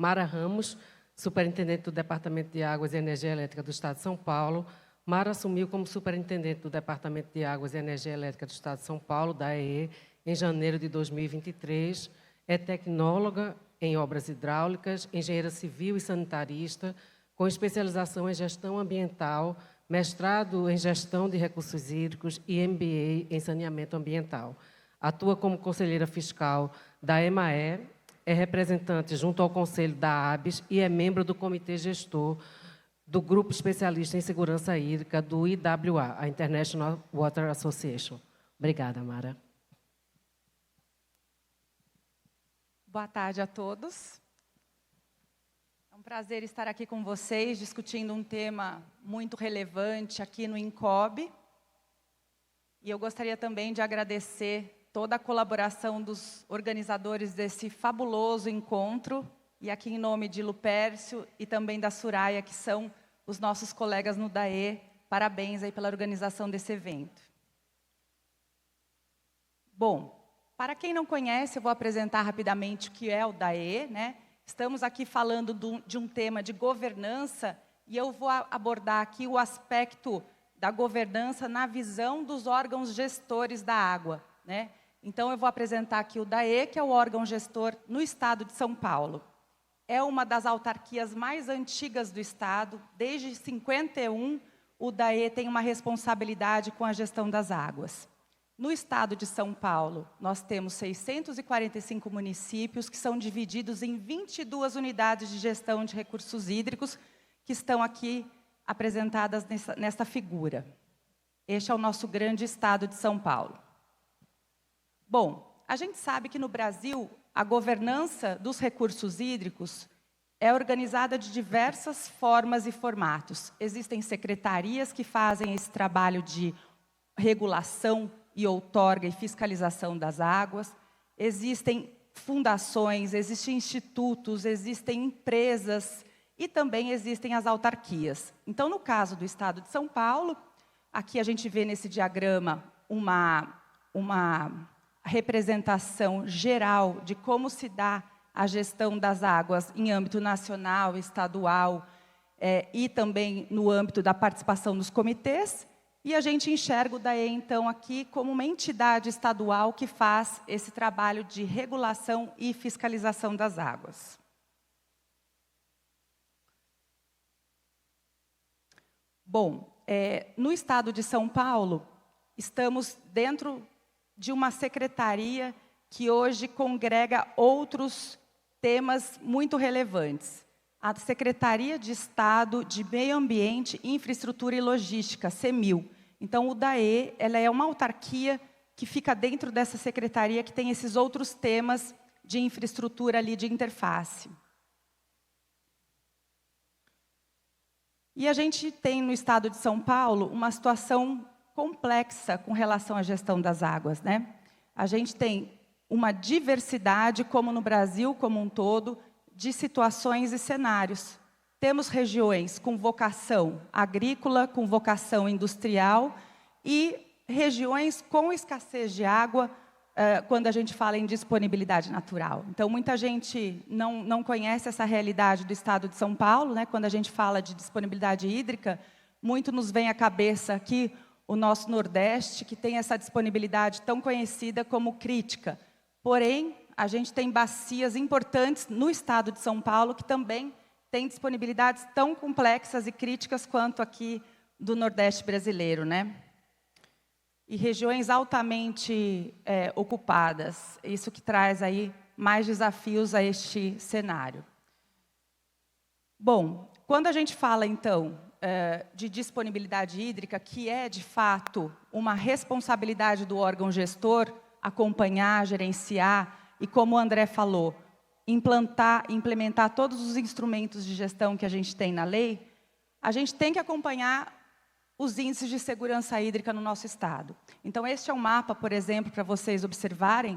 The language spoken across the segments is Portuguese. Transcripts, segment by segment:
Mara Ramos, superintendente do Departamento de Águas e Energia Elétrica do Estado de São Paulo. Mara assumiu como superintendente do Departamento de Águas e Energia Elétrica do Estado de São Paulo, DAEE, em janeiro de 2023. É tecnóloga em obras hidráulicas, engenheira civil e sanitarista, com especialização em gestão ambiental, mestrado em gestão de recursos hídricos e MBA em saneamento ambiental. Atua como conselheira fiscal da EMAE, é representante junto ao Conselho da ABES e é membro do Comitê Gestor do Grupo Especialista em Segurança Hídrica do IWA, a International Water Association. Obrigada, Mara. Boa tarde a todos. É um prazer estar aqui com vocês, discutindo um tema muito relevante aqui no INCOB. E eu gostaria também de agradecer toda a colaboração dos organizadores desse fabuloso encontro, e aqui em nome de Lupércio e também da Soraya, que são os nossos colegas no DAE, parabéns aí pela organização desse evento. Bom, para quem não conhece, eu vou apresentar rapidamente o que é o DAE, né? Estamos aqui falando de um tema de governança, e eu vou abordar aqui o aspecto da governança na visão dos órgãos gestores da água, né? Então, eu vou apresentar aqui o DAE, que é o órgão gestor no Estado de São Paulo. É uma das autarquias mais antigas do Estado. Desde 51, o DAE tem uma responsabilidade com a gestão das águas. No Estado de São Paulo, nós temos 645 municípios, que são divididos em 22 unidades de gestão de recursos hídricos, que estão aqui apresentadas nesta figura. Este é o nosso grande Estado de São Paulo. Bom, a gente sabe que no Brasil, a governança dos recursos hídricos é organizada de diversas formas e formatos. Existem secretarias que fazem esse trabalho de regulação e outorga e fiscalização das águas. Existem fundações, existem institutos, existem empresas e também existem as autarquias. Então, no caso do Estado de São Paulo, aqui a gente vê nesse diagrama uma representação geral de como se dá a gestão das águas em âmbito nacional, estadual e também no âmbito da participação dos comitês. E a gente enxerga o DAE, então, aqui como uma entidade estadual que faz esse trabalho de regulação e fiscalização das águas. Bom, no Estado de São Paulo, estamos dentro de uma secretaria que hoje congrega outros temas muito relevantes. A Secretaria de Estado de Meio Ambiente, Infraestrutura e Logística, CEMIL. Então, o DAE, ela é uma autarquia que fica dentro dessa secretaria que tem esses outros temas de infraestrutura ali de interface. E a gente tem no Estado de São Paulo uma situação complexa com relação à gestão das águas, né? A gente tem uma diversidade, como no Brasil como um todo, de situações e cenários. Temos regiões com vocação agrícola, com vocação industrial e regiões com escassez de água, quando a gente fala em disponibilidade natural. Então, muita gente não conhece essa realidade do Estado de São Paulo, né? Quando a gente fala de disponibilidade hídrica, muito nos vem à cabeça aqui o nosso Nordeste, que tem essa disponibilidade tão conhecida como crítica. Porém, a gente tem bacias importantes no Estado de São Paulo, que também tem disponibilidades tão complexas e críticas quanto aqui do Nordeste brasileiro, né? E regiões altamente ocupadas. Isso que traz aí mais desafios a este cenário. Bom, quando a gente fala, então, de disponibilidade hídrica, que é, de fato, uma responsabilidade do órgão gestor, acompanhar, gerenciar e, como o André falou, implementar todos os instrumentos de gestão que a gente tem na lei, a gente tem que acompanhar os índices de segurança hídrica no nosso estado. Então, este é um mapa, por exemplo, para vocês observarem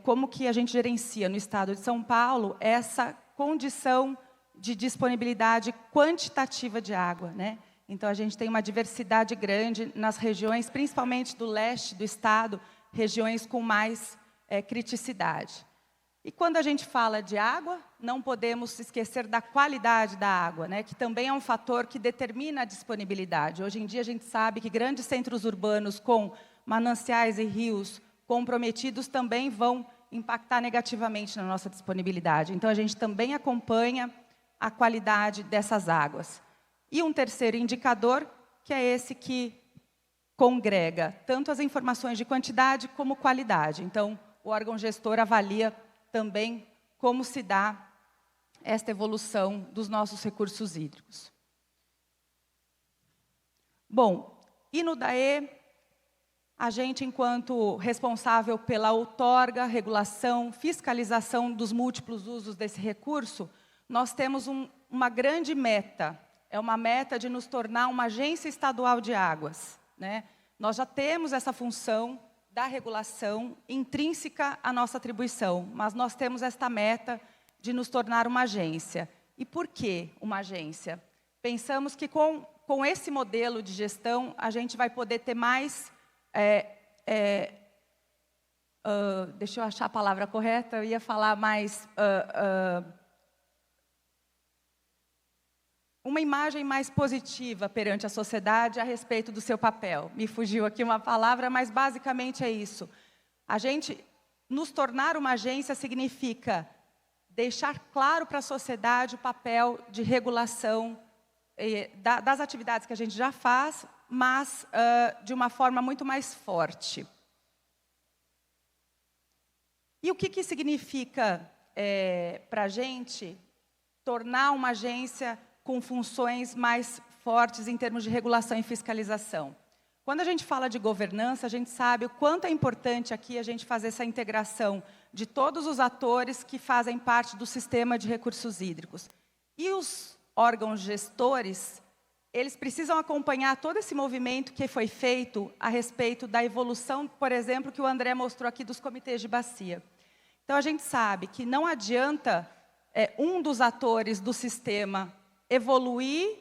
como que a gente gerencia no estado de São Paulo essa condição de disponibilidade quantitativa de água, né? Então, a gente tem uma diversidade grande nas regiões, principalmente do leste do estado, regiões com mais criticidade. E quando a gente fala de água, não podemos esquecer da qualidade da água, né, que também é um fator que determina a disponibilidade. Hoje em dia a gente sabe que grandes centros urbanos com mananciais e rios comprometidos também vão impactar negativamente na nossa disponibilidade. Então a gente também acompanha a qualidade dessas águas. E um terceiro indicador, que é esse que congrega tanto as informações de quantidade como qualidade. Então o órgão gestor avalia também como se dá esta evolução dos nossos recursos hídricos. Bom, e no DAE, a gente, enquanto responsável pela outorga, regulação, fiscalização dos múltiplos usos desse recurso, nós temos uma grande meta. É uma meta de nos tornar uma agência estadual de águas, né? Nós já temos essa função da regulação intrínseca à nossa atribuição, mas nós temos esta meta de nos tornar uma agência. E por que uma agência? Pensamos que com esse modelo de gestão, a gente vai poder ter mais... deixa eu achar a palavra correta, eu ia falar mais... uma imagem mais positiva perante a sociedade a respeito do seu papel. Me fugiu aqui uma palavra, mas basicamente é isso. A gente nos tornar uma agência significa deixar claro para a sociedade o papel de regulação das atividades que a gente já faz, mas de uma forma muito mais forte. E o que significa para a gente tornar uma agência com funções mais fortes em termos de regulação e fiscalização? Quando a gente fala de governança, a gente sabe o quanto é importante aqui a gente fazer essa integração de todos os atores que fazem parte do sistema de recursos hídricos. E os órgãos gestores, eles precisam acompanhar todo esse movimento que foi feito a respeito da evolução, por exemplo, que o André mostrou aqui dos comitês de bacia. Então, a gente sabe que não adianta um dos atores do sistema evoluir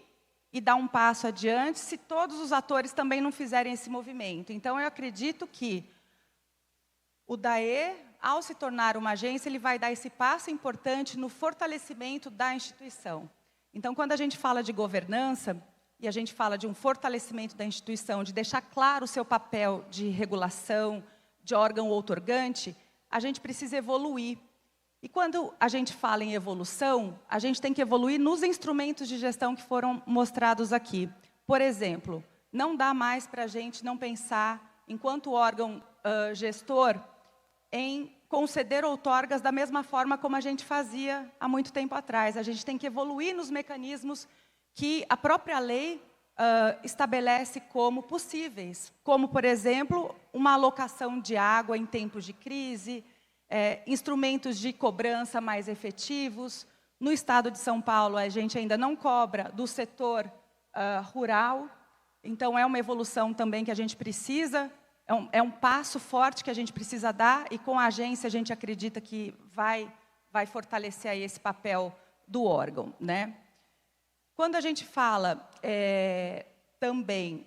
e dar um passo adiante se todos os atores também não fizerem esse movimento. Então, eu acredito que o DAE, ao se tornar uma agência, ele vai dar esse passo importante no fortalecimento da instituição. Então, quando a gente fala de governança, e a gente fala de um fortalecimento da instituição, de deixar claro o seu papel de regulação, de órgão outorgante, a gente precisa evoluir. E quando a gente fala em evolução, a gente tem que evoluir nos instrumentos de gestão que foram mostrados aqui. Por exemplo, não dá mais para a gente não pensar, enquanto órgão gestor, em conceder outorgas da mesma forma como a gente fazia há muito tempo atrás. A gente tem que evoluir nos mecanismos que a própria lei estabelece como possíveis, como, por exemplo, uma alocação de água em tempos de crise, instrumentos de cobrança mais efetivos. No estado de São Paulo, a gente ainda não cobra do setor rural, então é uma evolução também que a gente precisa, é um passo forte que a gente precisa dar, e com a agência a gente acredita que vai fortalecer aí esse papel do órgão, né? Quando a gente fala também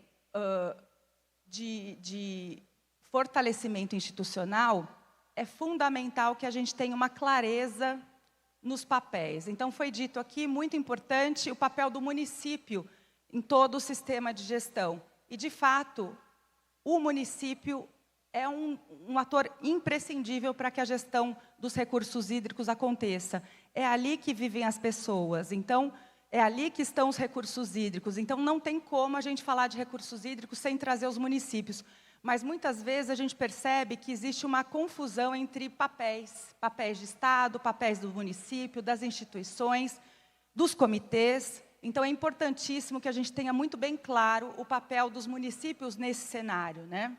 de fortalecimento institucional, é fundamental que a gente tenha uma clareza nos papéis. Então, foi dito aqui, muito importante, o papel do município em todo o sistema de gestão. E, de fato, o município é um ator imprescindível para que a gestão dos recursos hídricos aconteça. É ali que vivem as pessoas. Então, é ali que estão os recursos hídricos. Então, não tem como a gente falar de recursos hídricos sem trazer os municípios. Mas, muitas vezes, a gente percebe que existe uma confusão entre papéis. Papéis de Estado, papéis do município, das instituições, dos comitês. Então, é importantíssimo que a gente tenha muito bem claro o papel dos municípios nesse cenário, né?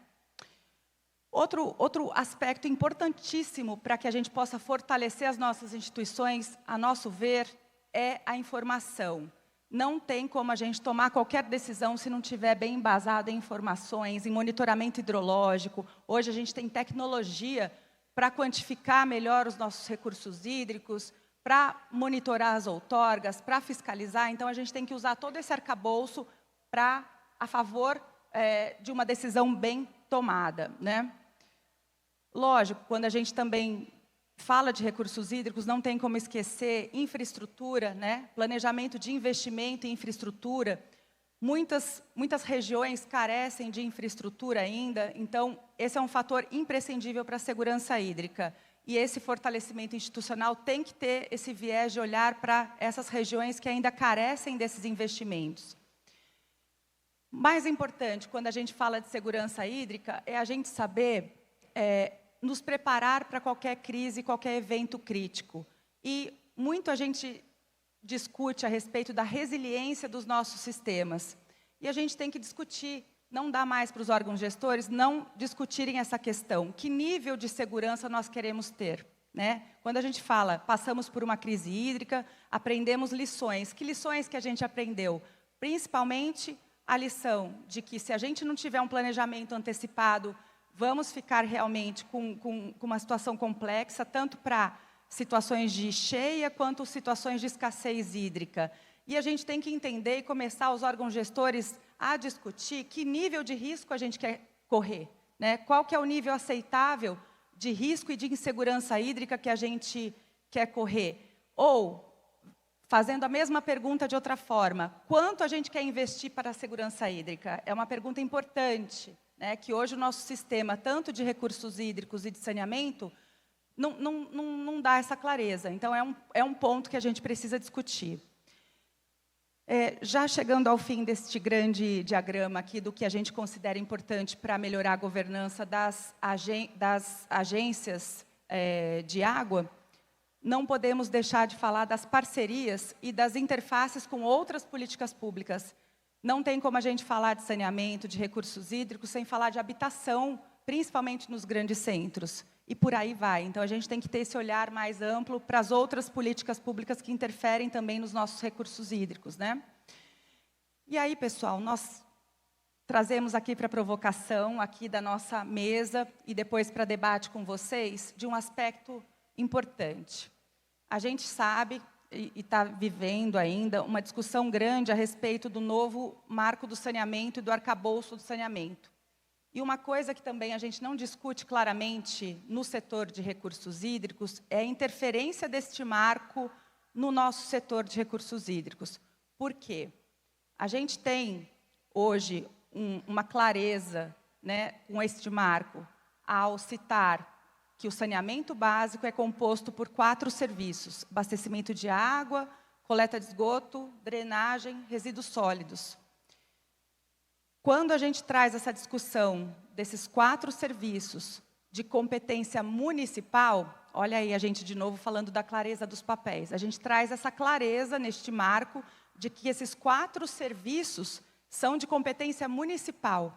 Outro aspecto importantíssimo para que a gente possa fortalecer as nossas instituições, a nosso ver, é a informação. Não tem como a gente tomar qualquer decisão se não estiver bem embasado em informações, em monitoramento hidrológico. Hoje a gente tem tecnologia para quantificar melhor os nossos recursos hídricos, para monitorar as outorgas, para fiscalizar. Então, a gente tem que usar todo esse arcabouço a favor de uma decisão bem tomada, né? Lógico, quando a gente também fala de recursos hídricos, não tem como esquecer infraestrutura, né? Planejamento de investimento em infraestrutura. Muitas regiões carecem de infraestrutura ainda, então esse é um fator imprescindível para a segurança hídrica. E esse fortalecimento institucional tem que ter esse viés de olhar para essas regiões que ainda carecem desses investimentos. Mais importante, quando a gente fala de segurança hídrica, é a gente saber nos preparar para qualquer crise, qualquer evento crítico. E muito a gente discute a respeito da resiliência dos nossos sistemas. E a gente tem que discutir, não dá mais para os órgãos gestores não discutirem essa questão. Que nível de segurança nós queremos ter? Né? Quando a gente fala, passamos por uma crise hídrica, aprendemos lições. Que lições que a gente aprendeu? Principalmente a lição de que se a gente não tiver um planejamento antecipado, vamos ficar realmente com uma situação complexa, tanto para situações de cheia, quanto situações de escassez hídrica. E a gente tem que entender e começar os órgãos gestores a discutir que nível de risco a gente quer correr, né? Qual que é o nível aceitável de risco e de insegurança hídrica que a gente quer correr. Ou, fazendo a mesma pergunta de outra forma, quanto a gente quer investir para a segurança hídrica? É uma pergunta importante, né? Que hoje o nosso sistema, tanto de recursos hídricos e de saneamento, não dá essa clareza. Então, é um ponto que a gente precisa discutir. Já chegando ao fim deste grande diagrama aqui do que a gente considera importante para melhorar a governança das agências de água, não podemos deixar de falar das parcerias e das interfaces com outras políticas públicas. Não tem como a gente falar de saneamento, de recursos hídricos, sem falar de habitação, principalmente nos grandes centros. E por aí vai. Então, a gente tem que ter esse olhar mais amplo para as outras políticas públicas que interferem também nos nossos recursos hídricos, né? E aí, pessoal, nós trazemos aqui para provocação, aqui da nossa mesa, e depois para debate com vocês, de um aspecto importante. A gente sabe, e está vivendo ainda, uma discussão grande a respeito do novo marco do saneamento e do arcabouço do saneamento. E uma coisa que também a gente não discute claramente no setor de recursos hídricos é a interferência deste marco no nosso setor de recursos hídricos. Por quê? A gente tem, hoje, uma clareza, né, com este marco, ao citar que o saneamento básico é composto por 4 serviços: abastecimento de água, coleta de esgoto, drenagem, resíduos sólidos. Quando a gente traz essa discussão desses 4 serviços de competência municipal, olha aí a gente de novo falando da clareza dos papéis, a gente traz essa clareza neste marco de que esses 4 serviços são de competência municipal.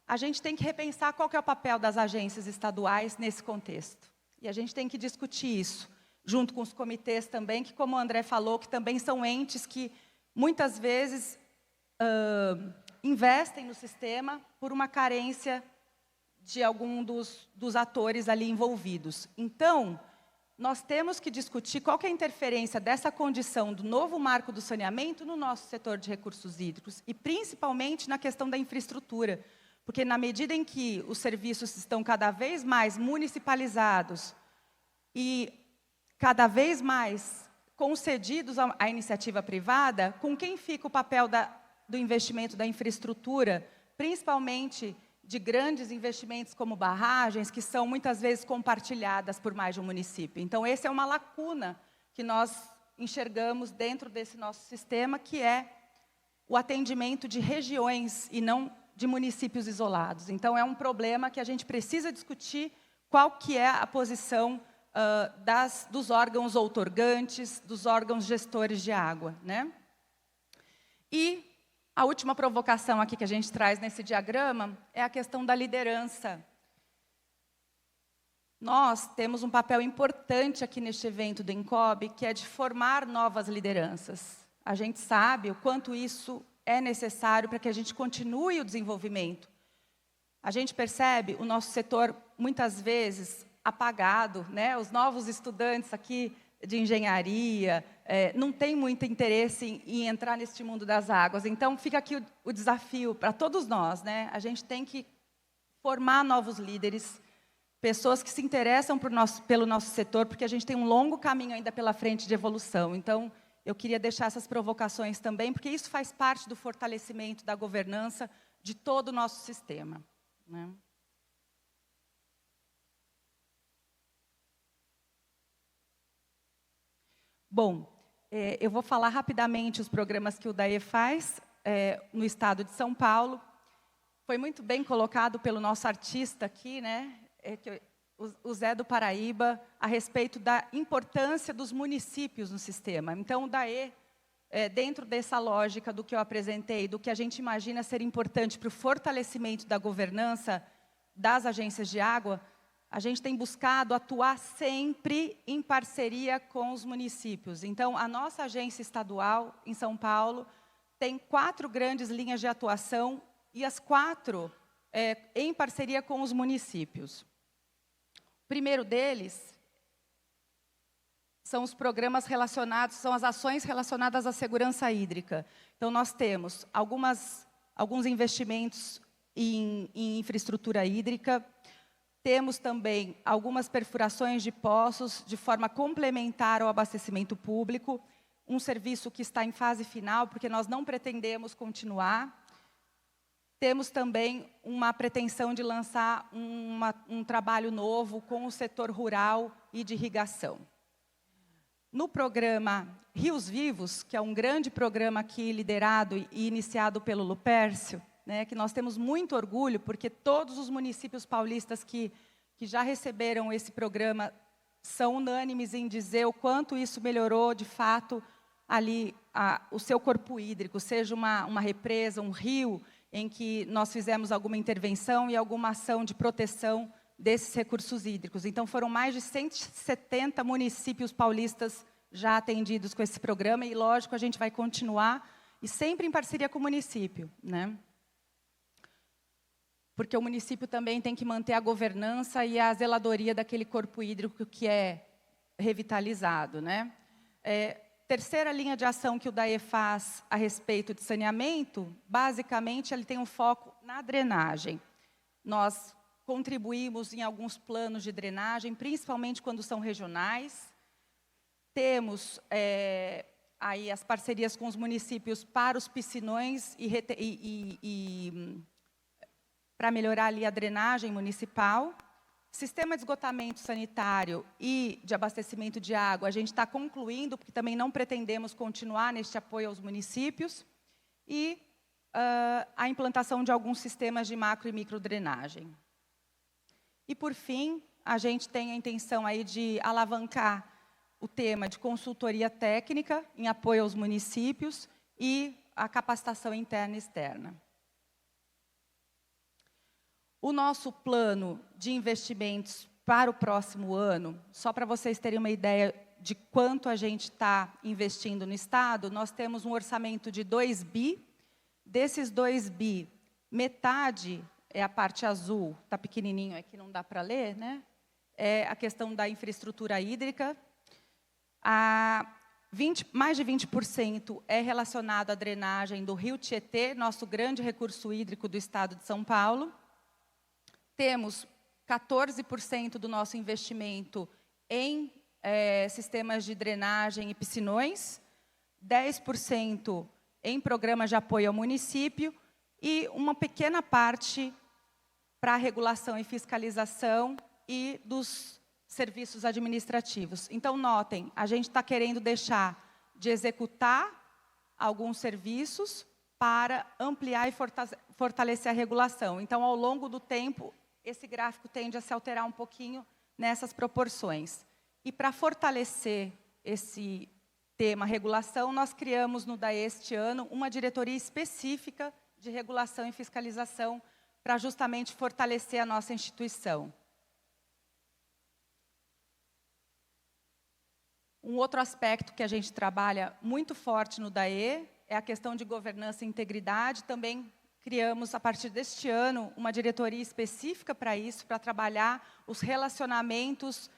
A gente tem que repensar qual que é o papel das agências estaduais nesse contexto. E a gente tem que discutir isso, junto com os comitês também, que, como o André falou, que também são entes que, muitas vezes, investem no sistema por uma carência de algum dos atores ali envolvidos. Então, nós temos que discutir qual que é a interferência dessa condição do novo marco do saneamento no nosso setor de recursos hídricos, e principalmente na questão da infraestrutura. Porque, na medida em que os serviços estão cada vez mais municipalizados e cada vez mais concedidos à iniciativa privada, com quem fica o papel do investimento da infraestrutura, principalmente de grandes investimentos como barragens, que são muitas vezes compartilhadas por mais de um município. Então, essa é uma lacuna que nós enxergamos dentro desse nosso sistema, que é o atendimento de regiões e não de municípios isolados. Então, é um problema que a gente precisa discutir qual que é a posição dos órgãos outorgantes, dos órgãos gestores de água, né? E a última provocação aqui que a gente traz nesse diagrama é a questão da liderança. Nós temos um papel importante aqui neste evento do INCOB, que é de formar novas lideranças. A gente sabe o quanto isso é necessário para que a gente continue o desenvolvimento. A gente percebe o nosso setor, muitas vezes, apagado, né? Os novos estudantes aqui de engenharia não têm muito interesse em entrar neste mundo das águas. Então, fica aqui o desafio para todos nós, né? A gente tem que formar novos líderes, pessoas que se interessam pelo nosso setor, porque a gente tem um longo caminho ainda pela frente de evolução. Então, eu queria deixar essas provocações também, porque isso faz parte do fortalecimento da governança de todo o nosso sistema, né? Bom, eu vou falar rapidamente os programas que o DAE faz no estado de São Paulo. Foi muito bem colocado pelo nosso artista aqui, né, o Zé do Paraíba, a respeito da importância dos municípios no sistema. Então, o DAE, dentro dessa lógica do que eu apresentei, do que a gente imagina ser importante para o fortalecimento da governança das agências de água, a gente tem buscado atuar sempre em parceria com os municípios. Então, a nossa agência estadual, em São Paulo, tem 4 grandes linhas de atuação, e as 4 em parceria com os municípios. O primeiro deles são os programas relacionados, são as ações relacionadas à segurança hídrica. Então, nós temos alguns investimentos em infraestrutura hídrica, temos também algumas perfurações de poços de forma complementar ao abastecimento público, um serviço que está em fase final, porque nós não pretendemos continuar. Temos também uma pretensão de lançar um trabalho novo com o setor rural e de irrigação. No programa Rios Vivos, que é um grande programa aqui liderado e iniciado pelo Lupércio, né, que nós temos muito orgulho, porque todos os municípios paulistas que já receberam esse programa são unânimes em dizer o quanto isso melhorou, de fato, ali o seu corpo hídrico, seja uma represa, um rio, em que nós fizemos alguma intervenção e alguma ação de proteção desses recursos hídricos. Então, foram mais de 170 municípios paulistas já atendidos com esse programa, e, lógico, a gente vai continuar, e sempre em parceria com o município, né? Porque o município também tem que manter a governança e a zeladoria daquele corpo hídrico que é revitalizado, né? Terceira linha de ação que o DAE faz a respeito de saneamento, basicamente, ele tem um foco na drenagem. Nós contribuímos em alguns planos de drenagem, principalmente quando são regionais. Temos aí as parcerias com os municípios para os piscinões para melhorar ali a drenagem municipal. Sistema de esgotamento sanitário e de abastecimento de água, a gente está concluindo, porque também não pretendemos continuar neste apoio aos municípios. E a implantação de alguns sistemas de macro e microdrenagem. E, por fim, a gente tem a intenção aí de alavancar o tema de consultoria técnica em apoio aos municípios e a capacitação interna e externa. O nosso plano de investimentos para o próximo ano, só para vocês terem uma ideia de quanto a gente está investindo no Estado, nós temos um orçamento de 2 bi. Desses 2 bi, metade é a parte azul, está pequenininho aqui, não dá para ler, né? É a questão da infraestrutura hídrica. Mais de 20% é relacionado à drenagem do Rio Tietê, nosso grande recurso hídrico do Estado de São Paulo. Temos 14% do nosso investimento em sistemas de drenagem e piscinões, 10% em programas de apoio ao município e uma pequena parte para a regulação e fiscalização e dos serviços administrativos. Então, notem, a gente está querendo deixar de executar alguns serviços para ampliar e fortalecer a regulação. Então, ao longo do tempo, esse gráfico tende a se alterar um pouquinho nessas proporções. E para fortalecer esse tema regulação, nós criamos no DAE este ano uma diretoria específica de regulação e fiscalização para justamente fortalecer a nossa instituição. Um outro aspecto que a gente trabalha muito forte no DAE é a questão de governança e integridade. Também criamos, a partir deste ano, uma diretoria específica para isso, para trabalhar os relacionamentos,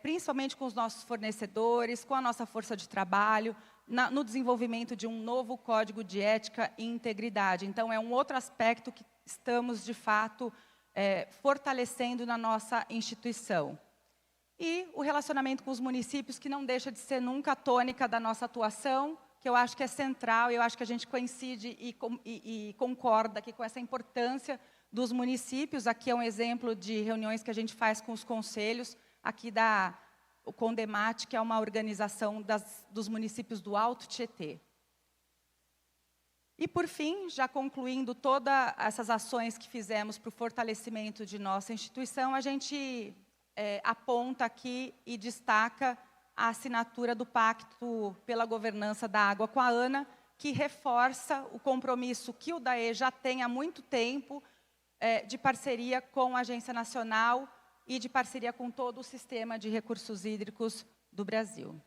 principalmente com os nossos fornecedores, com a nossa força de trabalho, no desenvolvimento de um novo código de ética e integridade. Então, é um outro aspecto que estamos, de fato, fortalecendo na nossa instituição. E o relacionamento com os municípios, que não deixa de ser nunca a tônica da nossa atuação, que eu acho que é central, eu acho que a gente coincide e concorda aqui com essa importância dos municípios. Aqui é um exemplo de reuniões que a gente faz com os conselhos, aqui o Condemate, que é uma organização dos municípios do Alto Tietê. E, por fim, já concluindo todas essas ações que fizemos para o fortalecimento de nossa instituição, a gente aponta aqui e destaca a assinatura do Pacto pela Governança da Água com a ANA, que reforça o compromisso que o DAE já tem há muito tempo de parceria com a Agência Nacional e de parceria com todo o sistema de recursos hídricos do Brasil.